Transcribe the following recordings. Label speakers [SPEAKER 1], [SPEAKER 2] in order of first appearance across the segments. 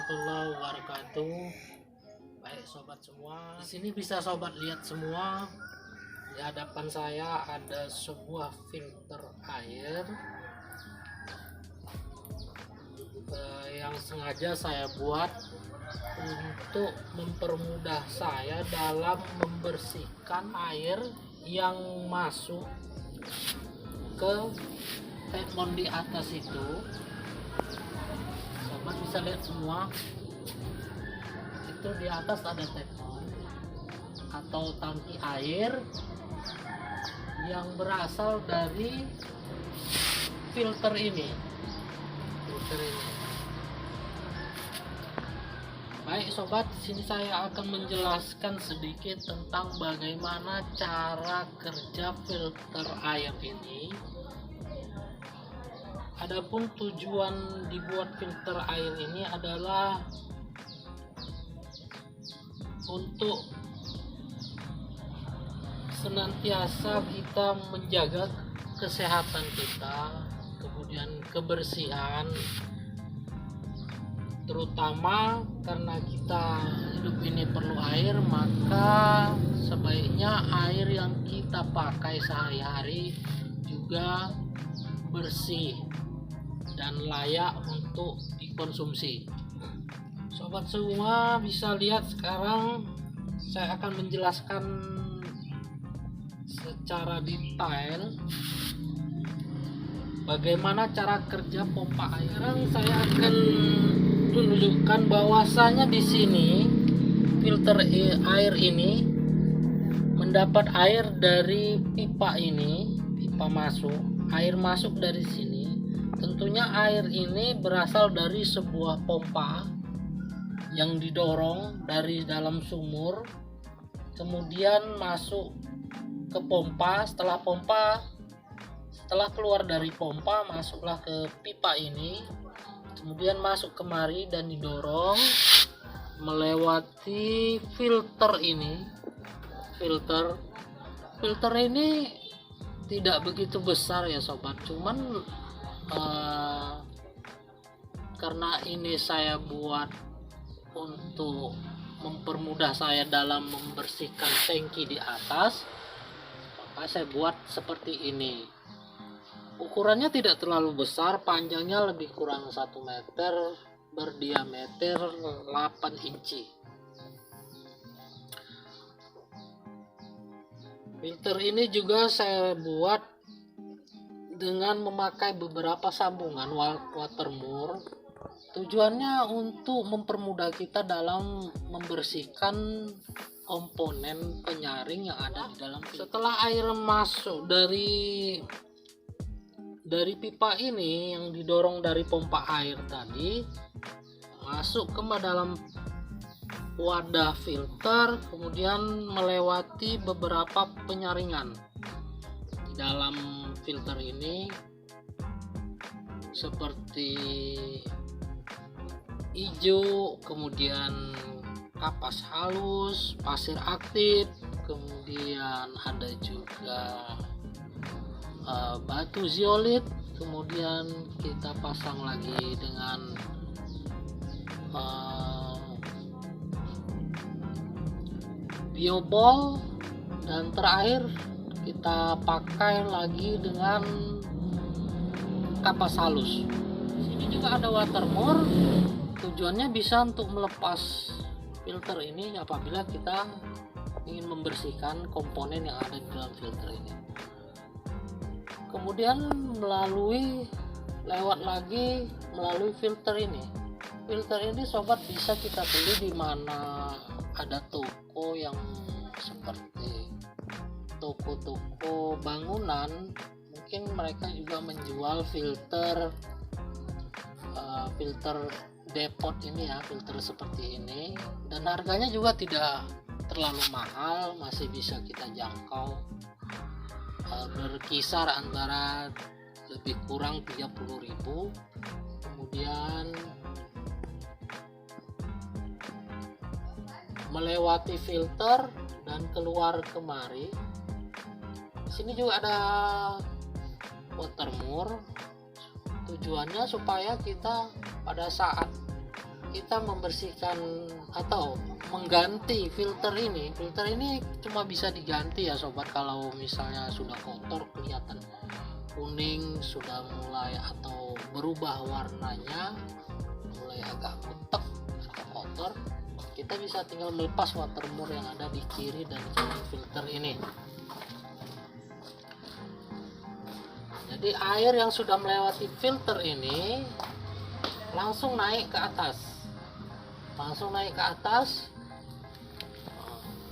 [SPEAKER 1] warahmatullahi wabarakatuh. Baik sobat semua, di sini bisa sobat lihat semua. Di hadapan saya ada sebuah filter air yang sengaja saya buat untuk mempermudah saya dalam membersihkan air yang masuk ke tepon di atas itu. Sobat bisa lihat semua, itu di atas ada tepon atau tangki air yang berasal dari filter ini. Baik sobat, di sini saya akan menjelaskan sedikit tentang bagaimana cara kerja filter air ini. Adapun tujuan dibuat filter air ini adalah untuk senantiasa kita menjaga kesehatan kita, kemudian kebersihan, terutama karena kita hidup ini perlu air, maka sebaiknya air yang kita pakai sehari-hari juga bersih dan layak untuk dikonsumsi. Sobat semua bisa lihat sekarang saya akan menjelaskan secara detail bagaimana cara kerja pompa air. Sekarang saya akan tunjukkan bahwasanya di sini filter air ini mendapat air dari pipa ini, pipa masuk, air masuk dari sini. Tentunya air ini berasal dari sebuah pompa yang didorong dari dalam sumur, kemudian masuk ke pompa. Setelah keluar dari pompa, masuklah ke pipa ini, kemudian masuk kemari dan didorong melewati filter ini. Filter ini tidak begitu besar ya sobat, cuman karena ini saya buat untuk mempermudah saya dalam membersihkan tangki di atas, maka saya buat seperti ini. Ukurannya tidak terlalu besar, panjangnya lebih kurang 1 meter, berdiameter 8 inci. Filter ini juga saya buat dengan memakai beberapa sambungan watermur. Tujuannya untuk mempermudah kita dalam membersihkan komponen penyaring yang ada di dalam filter. Setelah air masuk dari pipa ini yang didorong dari pompa air tadi, masuk ke dalam wadah filter, kemudian melewati beberapa penyaringan di dalam filter ini seperti hijau, kemudian kapas halus, pasir aktif, kemudian ada juga batu zeolit, kemudian kita pasang lagi dengan biobol, dan terakhir kita pakai lagi dengan kapas halus. Sini juga ada watermur, tujuannya bisa untuk melepas filter ini apabila kita ingin membersihkan komponen yang ada di dalam filter ini. Kemudian lewat lagi melalui filter ini. Filter ini sobat bisa kita beli di mana ada toko yang seperti toko-toko bangunan, mungkin mereka juga menjual filter depot ini ya, filter seperti ini, dan harganya juga tidak terlalu mahal, masih bisa kita jangkau, berkisar antara lebih kurang 30.000. Kemudian melewati filter dan keluar kemari. Di sini juga ada watermur, tujuannya supaya kita pada saat kita membersihkan atau mengganti filter ini. Filter ini cuma bisa diganti ya sobat, kalau misalnya sudah kotor, kelihatan kuning, sudah mulai atau berubah warnanya, mulai agak butek atau kotor, kita bisa tinggal melepas watermore yang ada di kiri dan kanan filter ini. Jadi air yang sudah melewati filter ini langsung naik ke atas, ke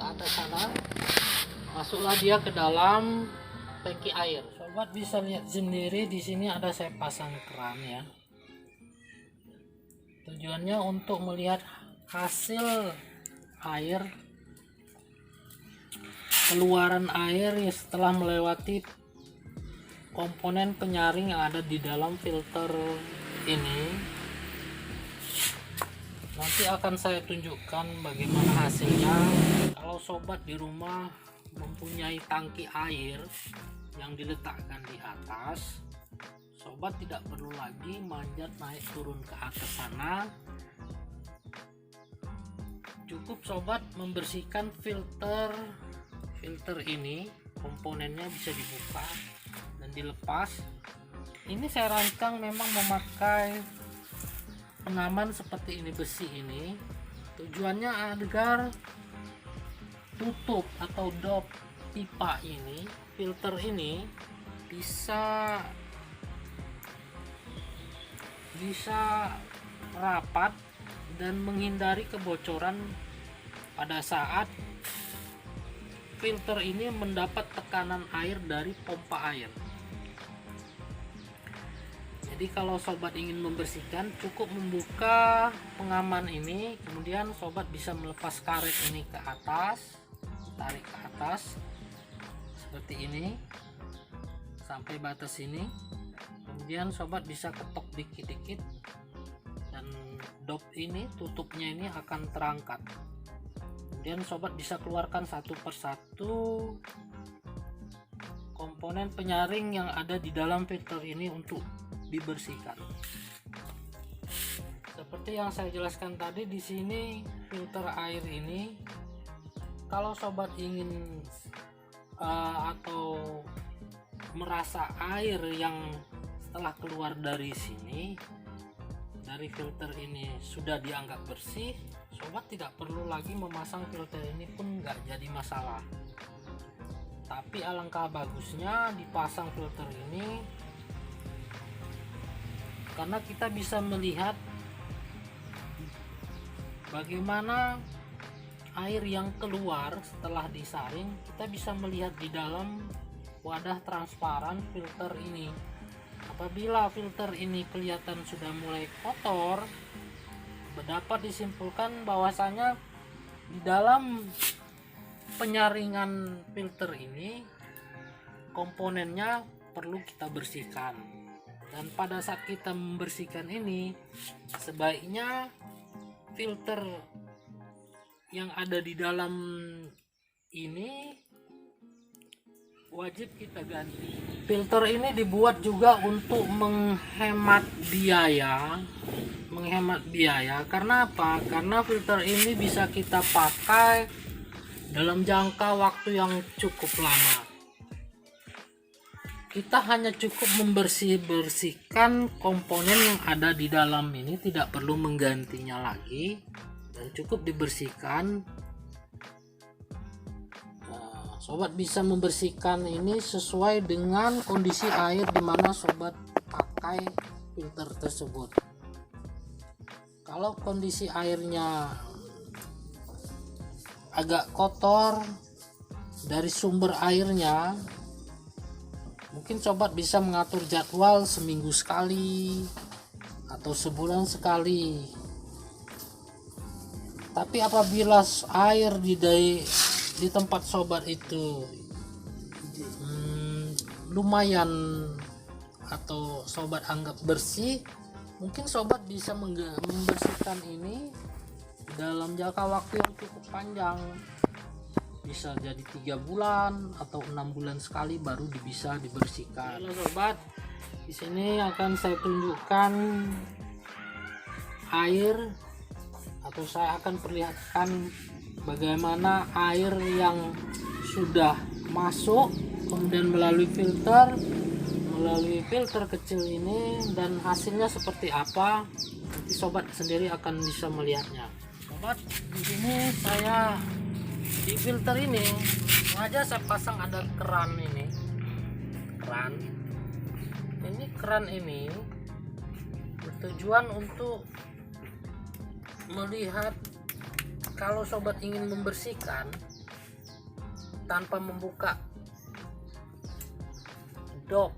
[SPEAKER 1] atas sana, masuklah dia ke dalam tangki air. Sobat bisa lihat sendiri di sini ada saya pasang keran ya. Tujuannya untuk melihat hasil air, keluaran air setelah melewati komponen penyaring yang ada di dalam filter ini. Nanti akan saya tunjukkan bagaimana hasilnya. Kalau sobat di rumah mempunyai tangki air yang diletakkan di atas, sobat tidak perlu lagi manjat naik turun ke atas sana. Cukup sobat membersihkan filter ini, komponennya bisa dibuka dan dilepas. Ini saya rancang memang memakai pengaman seperti ini, besi ini, tujuannya agar tutup atau dop pipa ini, filter ini bisa rapat dan menghindari kebocoran pada saat filter ini mendapat tekanan air dari pompa air. Jadi kalau sobat ingin membersihkan, cukup membuka pengaman ini, kemudian sobat bisa melepas karet ini ke atas, tarik ke atas seperti ini sampai batas ini, kemudian sobat bisa ketok dikit-dikit dan dop ini, tutupnya ini akan terangkat. Kemudian sobat bisa keluarkan satu persatu komponen penyaring yang ada di dalam filter ini untuk dibersihkan. Seperti yang saya jelaskan tadi, di sini filter air ini, kalau sobat ingin atau merasa air yang setelah keluar dari sini, dari filter ini sudah dianggap bersih, sobat tidak perlu lagi memasang filter ini pun nggak jadi masalah. Tapi alangkah bagusnya dipasang filter ini, karena kita bisa melihat bagaimana air yang keluar setelah disaring. Kita bisa melihat di dalam wadah transparan filter ini. Apabila filter ini kelihatan sudah mulai kotor, dapat disimpulkan bahwasanya di dalam penyaringan filter ini komponennya perlu kita bersihkan. Dan pada saat kita membersihkan ini, sebaiknya filter yang ada di dalam ini wajib kita ganti. Filter ini dibuat juga untuk menghemat biaya. Karena apa? Karena filter ini bisa kita pakai dalam jangka waktu yang cukup lama. Kita hanya cukup membersihkan komponen yang ada di dalam ini, tidak perlu menggantinya lagi, dan cukup dibersihkan. Nah, sobat bisa membersihkan ini sesuai dengan kondisi air di mana sobat pakai filter tersebut. Kalau kondisi airnya agak kotor dari sumber airnya, mungkin sobat bisa mengatur jadwal seminggu sekali atau sebulan sekali. Tapi apabila air di tempat sobat itu lumayan atau sobat anggap bersih, mungkin sobat bisa membersihkan ini dalam jangka waktu yang cukup panjang. Bisa jadi 3 bulan atau 6 bulan sekali baru bisa dibersihkan. Halo sobat, di sini akan saya tunjukkan air atau saya akan perlihatkan bagaimana air yang sudah masuk kemudian melalui filter kecil ini dan hasilnya seperti apa. Nanti sobat sendiri akan bisa melihatnya. Sobat, di sini saya di filter ini sengaja saya pasang ada keran ini. Keran ini bertujuan untuk melihat kalau sobat ingin membersihkan tanpa membuka dop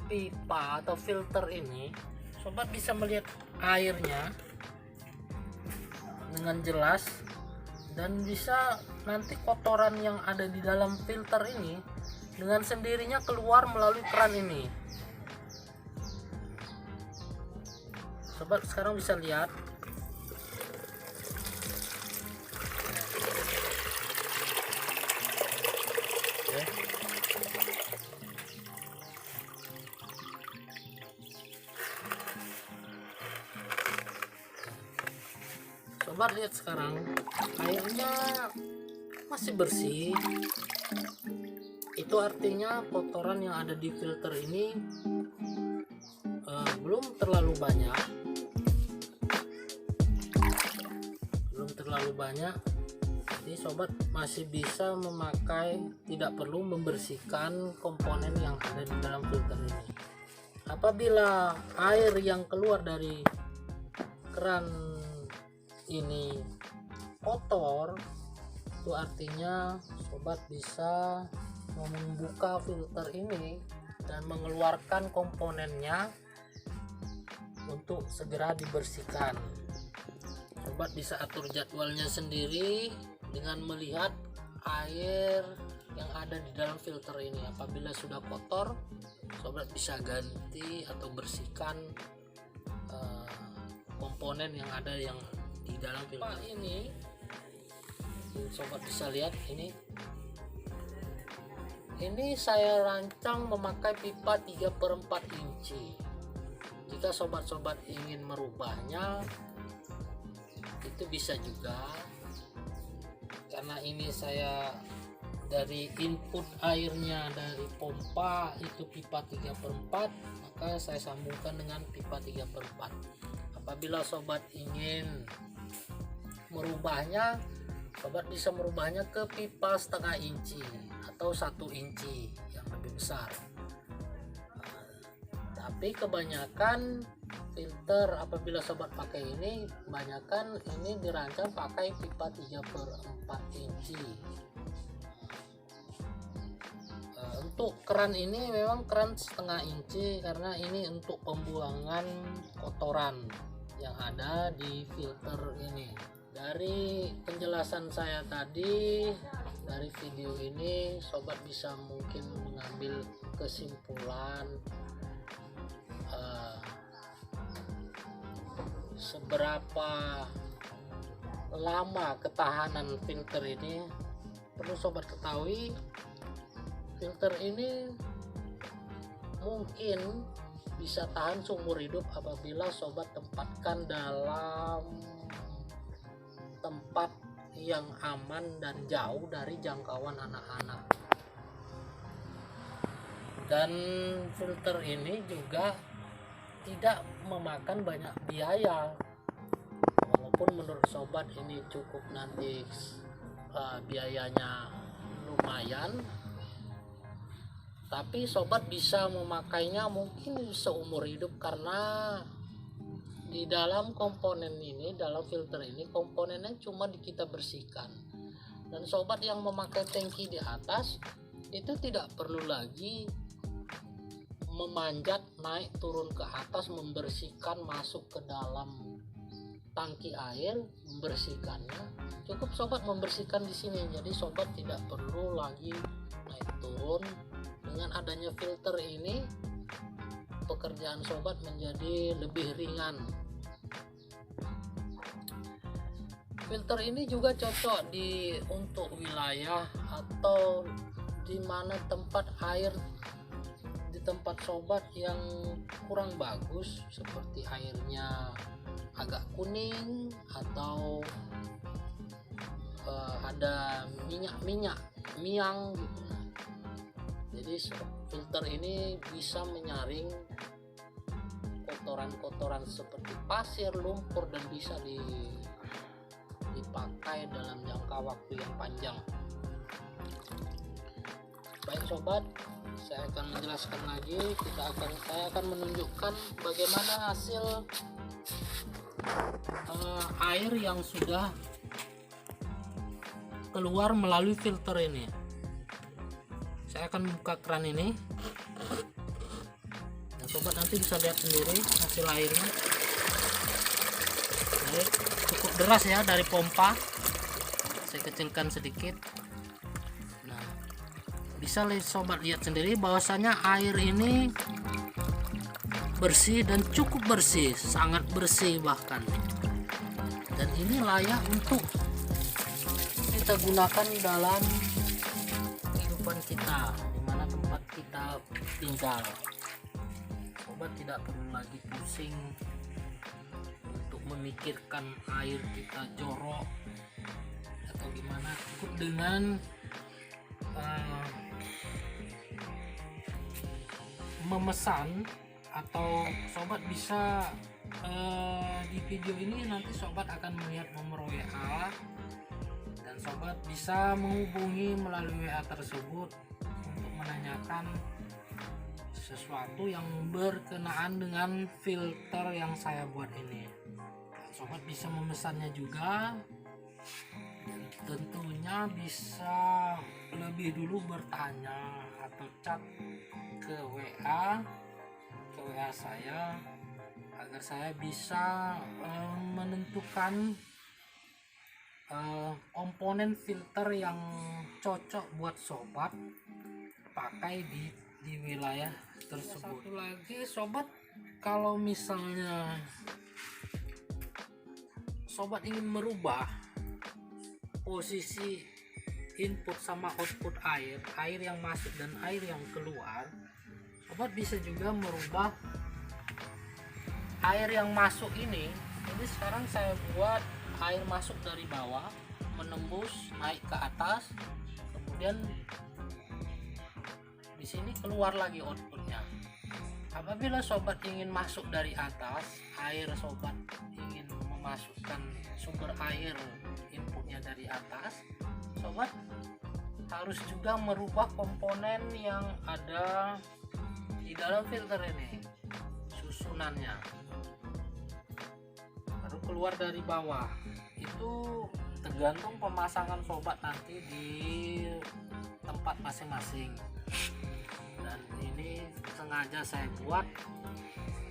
[SPEAKER 1] pipa atau filter ini, sobat bisa melihat airnya dengan jelas dan bisa nanti kotoran yang ada di dalam filter ini dengan sendirinya keluar melalui keran ini. Sobat sekarang bisa lihat. Oke. Sobat lihat sekarang airnya masih bersih. Itu artinya kotoran yang ada di filter ini belum terlalu banyak. Jadi sobat masih bisa memakai, tidak perlu membersihkan komponen yang ada di dalam filter ini. Apabila air yang keluar dari keran ini kotor, itu artinya sobat bisa membuka filter ini dan mengeluarkan komponennya untuk segera dibersihkan. Sobat bisa atur jadwalnya sendiri dengan melihat air yang ada di dalam filter ini. Apabila sudah kotor, sobat bisa ganti atau bersihkan komponen yang ada yang di dalam filter ini. Sobat bisa lihat ini saya rancang memakai pipa 3/4 inci. Jika sobat-sobat ingin merubahnya, itu bisa juga, karena ini saya dari input airnya dari pompa itu pipa 3/4, maka saya sambungkan dengan pipa 3/4. Apabila sobat ingin merubahnya, sobat bisa merubahnya ke pipa 1/2 inci atau 1 inci yang lebih besar. Tapi kebanyakan filter apabila sobat pakai ini, kebanyakan ini dirancang pakai pipa 3/4 inci. Untuk keran ini memang keran 1/2 inci karena ini untuk pembuangan kotoran yang ada di filter ini. Dari penjelasan saya tadi, dari video ini sobat bisa mungkin mengambil kesimpulan seberapa lama ketahanan filter ini. Perlu sobat ketahui, filter ini mungkin bisa tahan seumur hidup apabila sobat tempatkan dalam tempat yang aman dan jauh dari jangkauan anak-anak. Dan filter ini juga tidak memakan banyak biaya, walaupun menurut sobat ini cukup nanti biayanya lumayan, tapi sobat bisa memakainya mungkin seumur hidup karena di dalam komponen ini, dalam filter ini komponennya cuma kita bersihkan. Dan sobat yang memakai tangki di atas itu tidak perlu lagi memanjat naik turun ke atas membersihkan, masuk ke dalam tangki air membersihkannya. Cukup sobat membersihkan di sini, jadi sobat tidak perlu lagi naik turun. Dengan adanya filter ini, pekerjaan sobat menjadi lebih ringan. Filter ini juga cocok untuk wilayah atau di mana tempat air, di tempat sobat yang kurang bagus, seperti airnya agak kuning atau ada minyak miang gitu. Jadi filter ini bisa menyaring kotoran-kotoran seperti pasir, lumpur, dan bisa dipakai dalam jangka waktu yang panjang. Baik sobat, saya akan menjelaskan lagi. Saya akan menunjukkan bagaimana hasil air yang sudah keluar melalui filter ini. Saya akan buka keran ini dan sobat nanti bisa lihat sendiri hasil airnya. Baik, cukup deras ya dari pompa. Saya kecilkan sedikit. Nah, bisa sobat lihat sendiri bahwasanya air ini bersih dan cukup bersih, sangat bersih bahkan. Dan ini layak untuk kita gunakan dalam kehidupan kita, di mana tempat kita tinggal. Sobat tidak perlu lagi pusing untuk memikirkan air kita jorok atau gimana. Cukup dengan memesan, atau sobat bisa di video ini nanti sobat akan melihat nomor WA, dan sobat bisa menghubungi melalui WA tersebut untuk menanyakan sesuatu yang berkenaan dengan filter yang saya buat ini. Sobat bisa memesannya juga, dan tentunya bisa lebih dulu bertanya atau chat ke WA saya agar saya bisa menentukan komponen filter yang cocok buat sobat pakai di wilayah tersebut. Satu lagi sobat, kalau misalnya sobat ingin merubah posisi input sama output air yang masuk dan air yang keluar, sobat bisa juga merubah air yang masuk ini sekarang saya buat air masuk dari bawah menembus naik ke atas, kemudian di sini keluar lagi outputnya. Apabila sobat ingin masuk dari atas, air sobat ingin memasukkan sumber air inputnya dari atas, sobat harus juga merubah komponen yang ada di dalam filter ini, susunannya baru keluar dari bawah. Itu tergantung pemasangan sobat nanti di tempat masing-masing, dan ini sengaja saya buat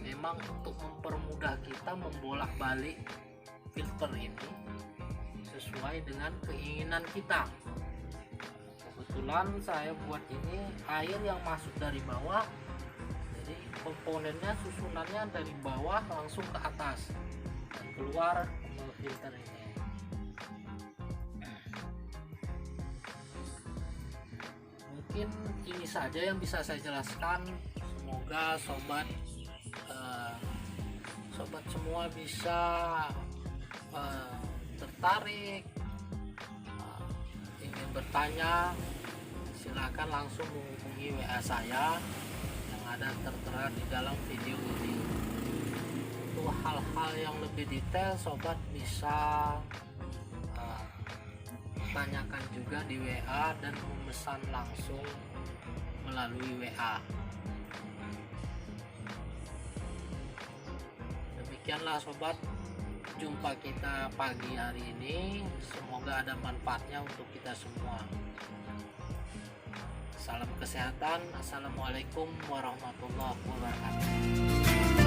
[SPEAKER 1] memang untuk mempermudah kita membolak-balik filter ini sesuai dengan keinginan kita. Kebetulan saya buat ini air yang masuk dari bawah, jadi komponennya susunannya dari bawah langsung ke atas dan keluar ke filter ini. Mungkin ini saja yang bisa saya jelaskan. Semoga sobat semua bisa tertarik, ingin bertanya, silakan langsung menghubungi WA saya yang ada tertera di dalam video ini. Untuk hal-hal yang lebih detail sobat bisa tanyakan juga di WA dan memesan langsung melalui WA. Demikianlah sobat, jumpa kita pagi hari ini. Semoga ada manfaatnya untuk kita semua. Salam kesehatan. Assalamualaikum warahmatullahi wabarakatuh.